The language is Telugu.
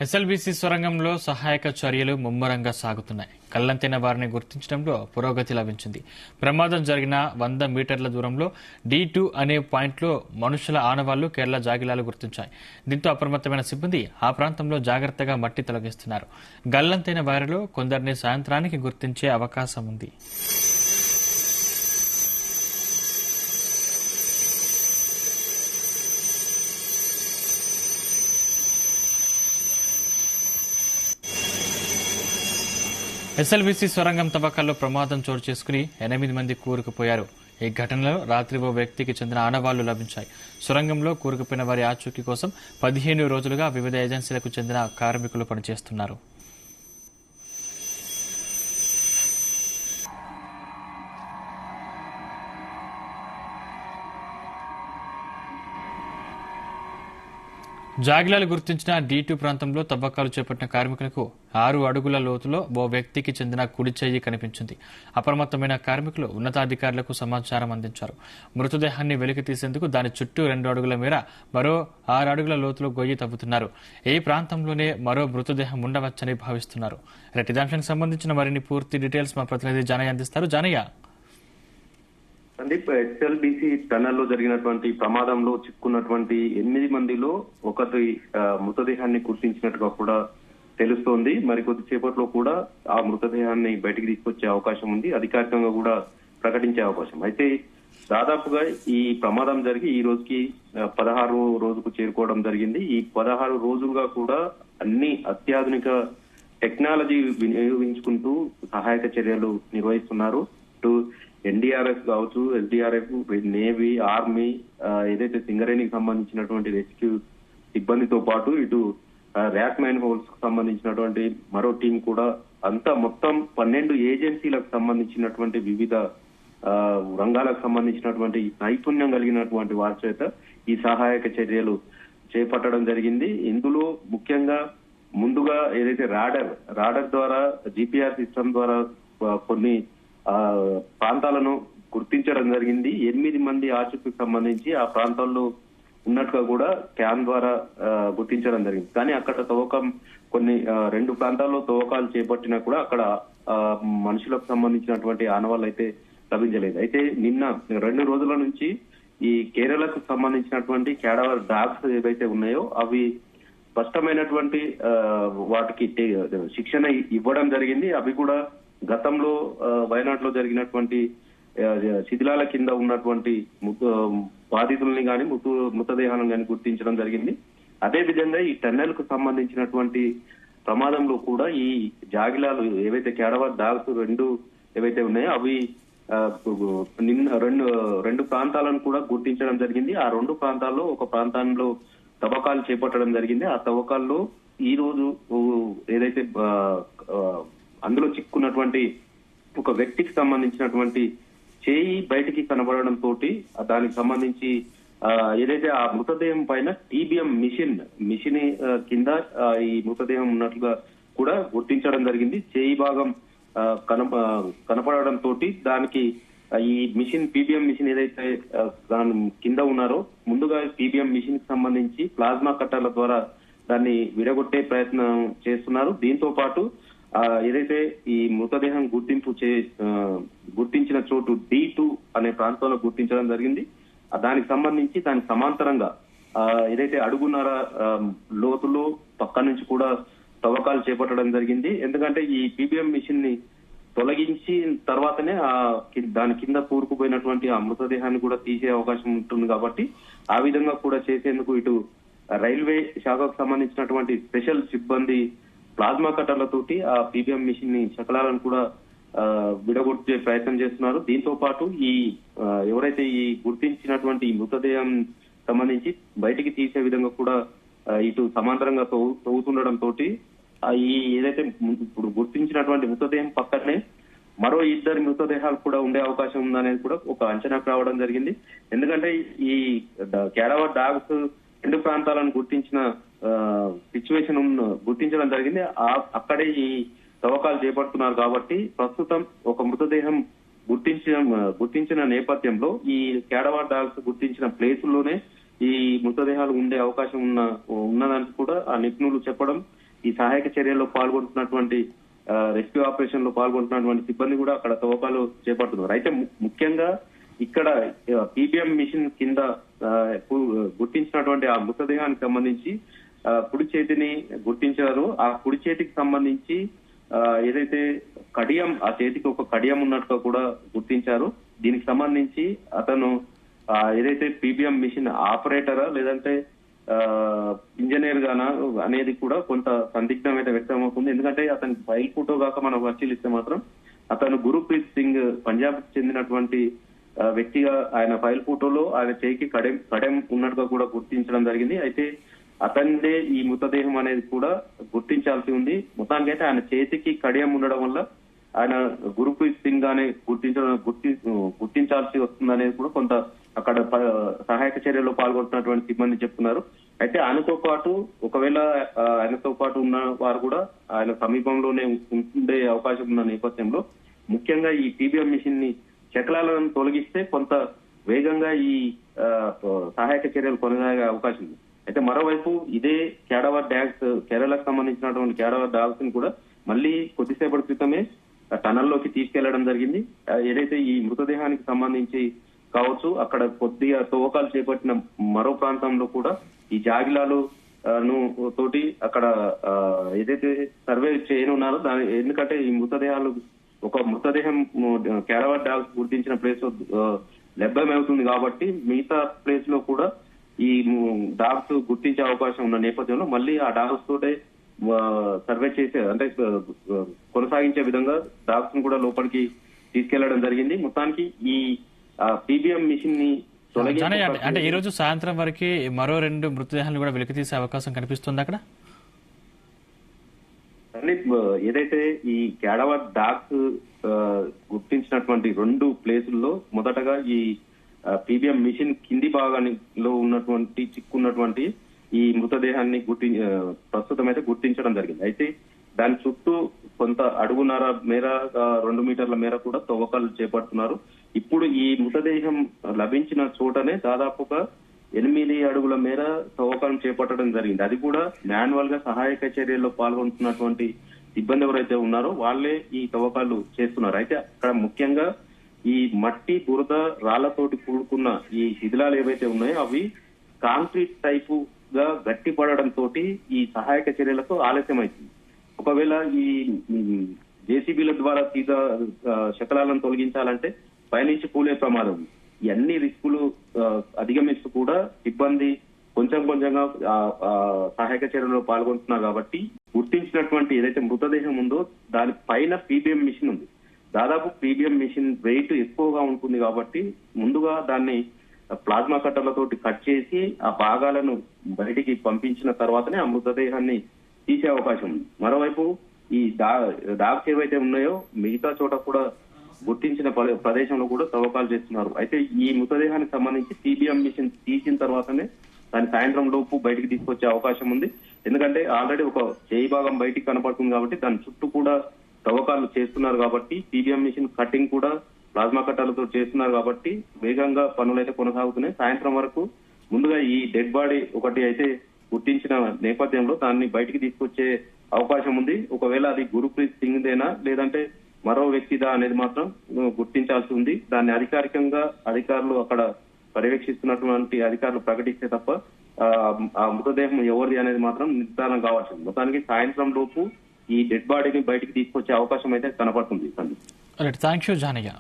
ఎస్ఎల్బీసీ సొరంగంలో సహాయక చర్యలు ముమ్మరంగా సాగుతున్నాయి. కళ్లంతైన వారిని గుర్తించడంలో పురోగతి లభించింది. ప్రమాదం జరిగిన 100 మీటర్ల దూరంలో D2 అనే పాయింట్లో మనుషుల ఆనవాళ్లు కేరళ జాగిలాలు గుర్తించాయి. దీంతో అప్రమత్తమైన సిబ్బంది ఆ ప్రాంతంలో జాగ్రత్తగా మట్టి తొలగిస్తున్నారు. గల్లంతైన వారిలో కొందరిని సాయంత్రానికి గుర్తించే అవకాశం ఉంది. ఎస్ఎల్బీసీ సొరంగం తవ్వకాల్లో ప్రమాదం చోటు చేసుకుని 8 మంది కూరుకుపోయారు. ఈ ఘటనలో రాత్రి ఓ వ్యక్తికి చెందిన ఆనవాళ్లు లభించాయి. సొరంగంలో కూరుకుపోయిన వారి ఆచూకీ కోసం 15 రోజులుగా వివిధ ఏజెన్సీలకు చెందిన కార్మికులు పనిచేస్తున్నారు. జాగిలాలు గుర్తించిన D2 ప్రాంతంలో తవ్వకాలు చేపట్టిన కార్మికులకు 6 అడుగుల లోతులో ఓ వ్యక్తికి చెందిన కుడి చెయ్యి కనిపించింది. అప్రమత్తమైన కార్మికులు ఉన్నతాధికారులకు సమాచారం అందించారు. మృతదేహాన్ని వెలికి తీసేందుకు దాని చుట్టూ 2 అడుగుల మేర మరో 6 అడుగుల లోతులో గొయ్యి తవ్వుతున్నారు. ఈ ప్రాంతంలోనే మరో మృతదేహం ఉండవచ్చని భావిస్తున్నారు. ఇదాంశానికి సంబంధించిన మరిన్ని పూర్తి డీటెయిల్స్ మా ప్రతినిధి జానయ్య అందిస్తారు. జానయ్య, సందీప్, ఎస్ఎల్బీసీ టన్నెల్లో జరిగినటువంటి ప్రమాదంలో చిక్కున్నటువంటి 8 మందిలో ఒకటి మృతదేహాన్ని గుర్తించినట్టుగా కూడా తెలుస్తోంది. మరి కొద్దిసేపట్లో కూడా ఆ మృతదేహాన్ని బయటికి తీసుకొచ్చే అవకాశం ఉంది. అధికారికంగా కూడా ప్రకటించే అవకాశం. అయితే దాదాపుగా ఈ ప్రమాదం జరిగి ఈ రోజుకి 16 రోజుకు చేరుకోవడం జరిగింది. ఈ 16 రోజులుగా కూడా అన్ని అత్యాధునిక టెక్నాలజీ వినియోగించుకుంటూ సహాయక చర్యలు నిర్వహిస్తున్నారు. ఇటు ఎన్డీఆర్ఎఫ్ కావచ్చు, ఎస్డీఆర్ఎఫ్, నేవీ, ఆర్మీ, ఏదైతే సింగరేణికి సంబంధించినటువంటి రెస్క్యూ సిబ్బందితో పాటు ఇటు ర్యాక్ మ్యాన్ హోల్స్ కు సంబంధించినటువంటి మరో టీం కూడా అంతా మొత్తం 12 ఏజెన్సీలకు సంబంధించినటువంటి వివిధ రంగాలకు సంబంధించినటువంటి నైపుణ్యం కలిగినటువంటి వారి చేత ఈ సహాయక చర్యలు చేపట్టడం జరిగింది. ఇందులో ముఖ్యంగా ముందుగా ఏదైతే రాడర్ ద్వారా జీపీఆర్ సిస్టమ్ ద్వారా కొన్ని ప్రాంతాలను గుర్తించడం జరిగింది. 8 మంది ఆచూకీకి సంబంధించి ఆ ప్రాంతాల్లో ఉన్నట్టుగా కూడా స్కాన్ ద్వారా గుర్తించడం జరిగింది. కానీ అక్కడ తవ్వకం కొన్ని 2 ప్రాంతాల్లో తవ్వకాలు చేపట్టినా కూడా అక్కడ మనుషులకు సంబంధించినటువంటి ఆనవాళ్ళు అయితే లభించలేదు. అయితే నిన్న 2 రోజుల నుంచి ఈ కేరళకు సంబంధించినటువంటి క్యాడవర్ డాగ్స్ ఏవైతే ఉన్నాయో అవి స్పష్టమైనటువంటి వాటికి శిక్షణ ఇవ్వడం జరిగింది. అవి కూడా గతంలో వయనాడులో జరిగినటువంటి శిథిలాల కింద ఉన్నటువంటి బాధితుల్ని కానీ మృతదేహాలను కానీ గుర్తించడం జరిగింది. అదే విధంగా ఈ టన్నెల్ కు సంబంధించినటువంటి ప్రమాదంలో కూడా ఈ జాగిలాలు ఏవైతే క్యాడవర్ డాగ్స్ 2 ఏవైతే ఉన్నాయో అవి నిన్న రెండు ప్రాంతాలను కూడా గుర్తించడం జరిగింది. ఆ 2 ప్రాంతాల్లో ఒక ప్రాంతంలో తవ్వకాలు చేపట్టడం జరిగింది. ఆ తవ్వకాల్లో ఈ రోజు ఏదైతే అందులో చిక్కున్నటువంటి ఒక వ్యక్తికి సంబంధించినటువంటి చేయి బయటికి కనబడడం తోటి దానికి సంబంధించి ఏదైతే ఆ మృతదేహం పైన టీబీఎం మిషన్ కింద ఈ మృతదేహం ఉన్నట్లుగా కూడా గుర్తించడం జరిగింది. చేయి భాగం కనపడడం తోటి దానికి ఈ మిషన్ పీబీఎం మిషన్ ఏదైతే దాని కింద ఉన్నారో ముందుగా పీబీఎం మిషన్ కి సంబంధించి ప్లాస్మా కట్టర్ల ద్వారా దాన్ని విడగొట్టే ప్రయత్నం చేస్తున్నారు. దీంతో పాటు ఏదైతే ఈ మృతదేహం గుర్తించిన చోటు D2 అనే ప్రాంతంలో గుర్తించడం జరిగింది. దానికి సంబంధించి దానికి సమాంతరంగా ఏదైతే అడుగున్నర లోతులో పక్క నుంచి కూడా తవ్వకాలు చేపట్టడం జరిగింది. ఎందుకంటే ఈ పీబీఎం మిషన్ ని తొలగించి తర్వాతనే దాని కింద కూరుకుపోయినటువంటి ఆ మృతదేహాన్ని కూడా తీసే అవకాశం ఉంటుంది. కాబట్టి ఆ విధంగా కూడా చేసేందుకు ఇటు రైల్వే శాఖకు సంబంధించినటువంటి స్పెషల్ సిబ్బంది ప్లాస్మా కట్టర్లతోటి ఆ పీబీఎం మిషన్ ని శకలాలను కూడా విడగొట్టే ప్రయత్నం చేస్తున్నారు. దీంతో పాటు ఈ ఎవరైతే ఈ గుర్తించినటువంటి మృతదేహం సంబంధించి బయటికి తీసే విధంగా కూడా ఇటు సమాంతరంగా తవ్వుతుండడం తోటి ఈ ఏదైతే ఇప్పుడు గుర్తించినటువంటి మృతదేహం పక్కనే మరో 2 మృతదేహాలు కూడా ఉండే అవకాశం ఉందనేది కూడా ఒక అంచనాకు రావడం జరిగింది. ఎందుకంటే ఈ క్యాడవర్ డాగ్స్ 2 ప్రాంతాలను గుర్తించిన సిచ్యువేషన్ గుర్తించడం జరిగింది. అక్కడే ఈ తవ్వకాలు చేపడుతున్నారు. కాబట్టి ప్రస్తుతం ఒక మృతదేహం గుర్తించిన నేపథ్యంలో ఈ క్యాడవర్ డాగ్స్ గుర్తించిన ప్లేసుల్లోనే ఈ మృతదేహాలు ఉండే అవకాశం ఉన్నదని కూడా ఆ నిపుణులు చెప్పడం ఈ సహాయక చర్యల్లో పాల్గొంటున్నటువంటి రెస్క్యూ ఆపరేషన్ లో పాల్గొంటున్నటువంటి సిబ్బంది కూడా అక్కడ తవ్వకాలు చేపడుతున్నారు. అయితే ముఖ్యంగా ఇక్కడ పీబీఎం మిషన్ కింద గుర్తించినటువంటి ఆ మృతదేహానికి సంబంధించి కుడి చేతిని గుర్తించారు. ఆ కుడి చేతికి సంబంధించి ఏదైతే కడియం, ఆ చేతికి ఒక కడియం ఉన్నట్టుగా కూడా గుర్తించారు. దీనికి సంబంధించి అతను ఏదైతే పీబీఎం మిషన్ ఆపరేటరా లేదంటే ఇంజనీర్ గానా అనేది కూడా కొంత సందిగ్ధమైన వ్యక్తం అవుతుంది. ఎందుకంటే అతని ఫైల్ ఫోటో కాక మనం పరిశీలిస్తే మాత్రం అతను గురుప్రీత్ సింగ్ పంజాబ్ కి చెందినటువంటి వ్యక్తిగా ఆయన ఫైల్ ఫోటోలో ఆయన చేయికి కడెం ఉన్నట్టుగా కూడా గుర్తించడం జరిగింది. అయితే అతనిదే ఈ మృతదేహం అనేది కూడా గుర్తించాల్సి ఉంది. మొత్తానికి అయితే ఆయన చేతికి కడియం ఉండడం వల్ల ఆయన గురుప్రీత్ సింగ్ గానే గుర్తించాల్సి వస్తుందనేది కూడా కొంత అక్కడ సహాయక చర్యలో పాల్గొంటున్నటువంటి సిబ్బంది చెప్తున్నారు. అయితే ఆయనతో పాటు ఒకవేళ ఆయనతో పాటు ఉన్న వారు కూడా ఆయన సమీపంలోనే ఉండే అవకాశం ఉన్న నేపథ్యంలో ముఖ్యంగా ఈ పీబీఎం మిషన్ ని శకలాలను తొలగిస్తే కొంత వేగంగా ఈ సహాయక చర్యలు కొనసాగే అవకాశం ఉంది. అయితే మరోవైపు ఇదే క్యాడవర్ డాగ్స్, కేరళకు సంబంధించినటువంటి క్యాడవర్ డాగ్స్ ని కూడా మళ్ళీ కొద్దిసేపటి క్రితమే టనల్లోకి తీసుకెళ్లడం జరిగింది. ఏదైతే ఈ మృతదేహానికి సంబంధించి కావచ్చు అక్కడ కొద్దిగా తవ్వకాలు చేపట్టిన మరో ప్రాంతంలో కూడా ఈ జాగిలాలు తోటి అక్కడ ఏదైతే సర్వే చేయనున్నారో దాని, ఎందుకంటే ఈ మృతదేహాలు ఒక మృతదేహం క్యారవర్ డాగ్స్ గుర్తించిన ప్లేస్ లో లభ్యమవుతుంది కాబట్టి మిగతా ప్లేస్ లో కూడా ఈ డాగ్స్ గుర్తించే అవకాశం ఉన్న నేపథ్యంలో మళ్ళీ ఆ డాగ్స్ తోటే సర్వే చేసే అంటే కొనసాగించే విధంగా డాగ్స్ ను కూడా లోపలికి తీసుకెళ్లడం జరిగింది. మొత్తానికి ఈ పీబీఎం మిషన్ ని అంటే ఈ రోజు సాయంత్రం వరకు మరో 2 మృతదేహాలను కూడా వెలికి తీసే అవకాశం కనిపిస్తుంది అక్కడ. ఏదైతే ఈ క్యాడవర్ డాగ్స్ గుర్తించినటువంటి 2 ప్లేసుల్లో మొదటగా ఈ పీబీఎం మిషన్ కింది భాగంలో చిక్కున్నటువంటి ఈ మృతదేహాన్ని ప్రస్తుతం అయితే గుర్తించడం జరిగింది. అయితే దాని చుట్టూ కొంత అడుగున్నర మేర 2 మీటర్ల మేర కూడా తవ్వకాలు చేపడుతున్నారు. ఇప్పుడు ఈ మృతదేహం లభించిన చోటనే దాదాపుగా 8 అడుగుల మేర తవ్వకాలు చేపట్టడం జరిగింది. అది కూడా మాన్యువల్ గా సహాయక చర్యల్లో పాల్గొంటున్నటువంటి సిబ్బంది ఎవరైతే ఉన్నారో వాళ్ళే ఈ తవ్వకాలు చేస్తున్నారు. అయితే అక్కడ ముఖ్యంగా ఈ మట్టి, బురద, రాళ్లతోటి కూడుకున్న ఈ శిథిలాలు ఏవైతే ఉన్నాయో అవి కాంక్రీట్ టైపు గా గట్టి పడడం తోటి ఈ సహాయక చర్యలకు ఆలస్యం అవుతుంది. ఒకవేళ ఈ జేసీబీల ద్వారా సీదా శకలాలను తొలగించాలంటే పైనుంచి కూలే ప్రమాదం. ఈ అన్ని రిస్కులు అధిగమిస్తూ కూడా సిబ్బంది కొంచెంగా సహాయక చర్యలో పాల్గొంటున్నారు కాబట్టి గుర్తించినటువంటి ఏదైతే మృతదేహం ఉందో దాని పైన పీబీఎం మిషన్ ఉంది. దాదాపు పీబీఎం మిషన్ వెయిట్ ఎక్కువగా ఉంటుంది కాబట్టి ముందుగా దాన్ని ప్లాస్మా కట్టర్లతోటి కట్ చేసి ఆ భాగాలను బయటికి పంపించిన తర్వాతనే ఆ మృతదేహాన్ని తీసే అవకాశం ఉంది. మరోవైపు ఈ డాగ్స్ ఏవైతే ఉన్నాయో మిగతా చోట కూడా గుర్తించిన ప్రదేశంలో కూడా తవ్వకాలు చేస్తున్నారు. అయితే ఈ మృతదేహానికి సంబంధించి పీబీఎం మిషన్ తీసిన తర్వాతనే దాని సాయంత్రం లోపు బయటికి తీసుకొచ్చే అవకాశం ఉంది. ఎందుకంటే ఆల్రెడీ ఒక చేయి భాగం బయటికి కనపడుతుంది కాబట్టి దాని చుట్టూ కూడా తవ్వకాలు చేస్తున్నారు కాబట్టి పీబీఎం మిషన్ కటింగ్ కూడా ప్లాస్మా కట్టాలతో చేస్తున్నారు కాబట్టి వేగంగా పనులైతే కొనసాగుతున్నాయి. సాయంత్రం వరకు ముందుగా ఈ డెడ్ బాడీ ఒకటి అయితే గుర్తించిన నేపథ్యంలో దాన్ని బయటికి తీసుకొచ్చే అవకాశం ఉంది. ఒకవేళ అది గురుప్రీత్ సింగ్ దేనా లేదంటే మరో వ్యక్తిదా అనేది మాత్రం గుర్తించాల్సి ఉంది. దాన్ని అధికారికంగా అధికారులు అక్కడ పర్యవేక్షిస్తున్నటువంటి అధికారులు ప్రకటిస్తే తప్ప ఆ మృతదేహం ఎవరిది అనేది మాత్రం నిర్ధారణ కావాల్సి ఉంది. మొత్తానికి సాయంత్రం లోపు ఈ డెడ్ బాడీని బయటికి తీసుకొచ్చే అవకాశం అయితే కనపడుతుంది. Thank you Janaiah.